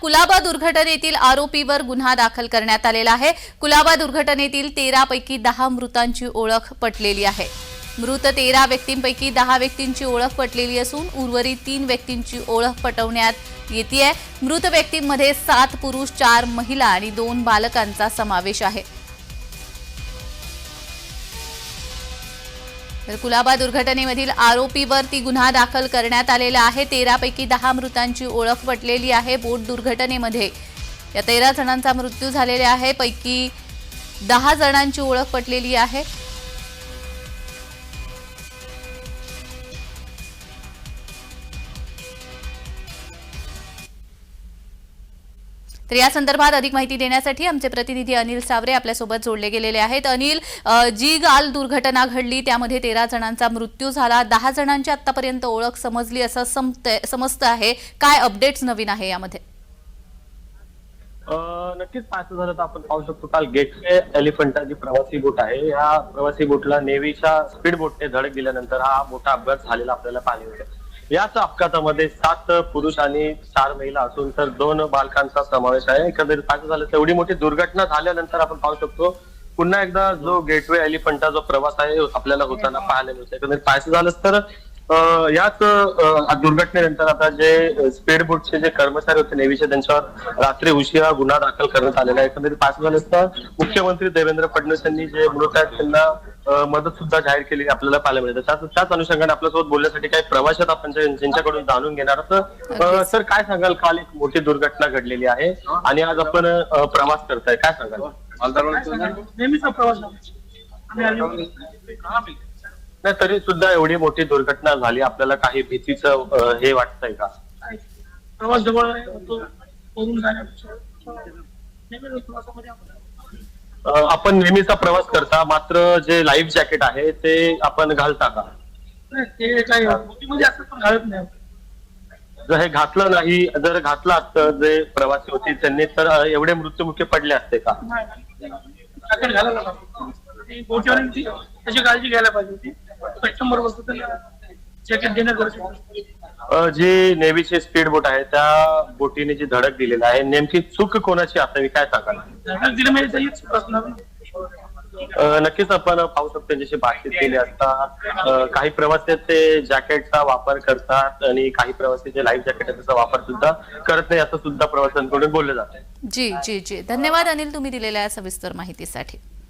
कुलाबा दुर्घटनेतील आरोपीवर गुन्हा दाखल करण्यात आलेला आहे। कुलाबा दुर्घटनेतील 13 पैकी 10 मृतांची ओळख पटलेली आहे। मृत 13 व्यक्तींपैकी 10 व्यक्तींची ओळख पटलेली असून उर्वरित 3 व्यक्तींची ओळख पटवण्यात येते। मृत व्यक्तींमध्ये 7 पुरुष, 4 महिला आणि 2 बालकांचा समावेश आहे। तर कुलाबा दुर्घटनेमधील आरोपीवरती गुन्हा दाखल करण्यात आलेला आहे। 13 पैकी 10 मृतांची ओळख पटलेली आहे। बोट दुर्घटनेमध्ये या 13 जणांचा मृत्यू झालेला आहे। पैकी 10 जणांची ओळख पटलेली आहे। तर या संदर्भात अधिक माहिती देण्यासाठी आमचे प्रतिनिधी अनिल सावरे आपल्यासोबत जोडले गेलेले आहेत। अनिल, जी गाल दुर्घटना घडली त्यामध्ये 13 जणांचा मृत्यू झाला, 10 जणांची आतापर्यंत ओळख समजली असं समजतं आहे। काय अपडेट्स नवीन आहे यामध्ये? नक्कीच पाहायचं झालं तर आपण पाहू शकतो काल गेटवे एलिफंटा जी प्रवासी बोट आहे, या प्रवासी बोटला नेव्हीच्या स्पीड बोटने धडक दिल्यानंतर हा मोठा अपघात झालेला आपल्याला पाहायला मिळतो। याच अपघातामध्ये 7 पुरुष आणि 4 महिला असून तर 2 बालकांचा समावेश आहे। एकंदरीत पाहायचं झालं तर एवढी मोठी दुर्घटना झाल्यानंतर आपण पाहू शकतो पुन्हा एकदा जो गेटवे एलिफंटा जो प्रवास आहे आपल्याला होताना पाहायला मिळतो। एकंदरीत पाहायचं झालं तर याच दुर्घटनेनंतर आता जे स्पीड बोटचे जे कर्मचारी होते नेव्हीचे त्यांच्यावर रात्री उशिरा गुन्हा दाखल करण्यात आलेला आहे। एकंदरीत पाहायचं झालं तर मुख्यमंत्री देवेंद्र फडणवीस यांनी जे मृत आहेत त्यांना मदत सुद्धा जाहीर केली आपल्याला पाहायला मिळते। त्याच अनुषंगाने आपल्यासोबत बोलण्यासाठी काही प्रवास आपण त्यांच्याकडून जाणून घेणार आहोत। सर, काय सांगाल? काल एक मोठी दुर्घटना घडलेली आहे आणि आज आपण प्रवास करताय, काय सांगाल? नेहमीचा प्रवास नाही तरी सुद्धा एवढी मोठी दुर्घटना झाली, आपल्याला काही भीतीचं हे वाटतंय का? प्रवास जवळ करून आपण नेहमीचा प्रवास करता, मात्र जे लाईफ जॅकेट आहे ते आपण घालता का? ते काही बोटीमध्ये असं पण घालत नाही। जर हे घातलं नाही, जर घातलं असतं जे प्रवासी होते त्यांनी तर एवढे मृत्युमुखी पडले असते का? जॅकेट घालायला लागतं, बोटीवाल्यांची त्याची काळजी घ्यायला पाहिजे होती। कस्टमर वस्तू त्यांना जॅकेट देणं गरजेचं आहे। जी नेव्हीची स्पीड बोट आहे त्या बोटीने जी धडक दिलेली आहे, नेमकी चूक कोणाची असावी, काय सांगाल? धडक दिली म्हणजे त्याची चूक असणार ना। नक्कीच आपण पाहू शकतो त्यांच्याशी बातचीत केली असता काही प्रवासी ते जॅकेटचा वापर करतात आणि काही प्रवासी जे लाईफ जॅकेट आहे त्याचा वापर सुद्धा करत नाही असं सुद्धा प्रवाशांकडून बोललं जात आहे। जी जी जी, धन्यवाद अनिल, तुम्ही दिलेल्या सविस्तर माहितीसाठी।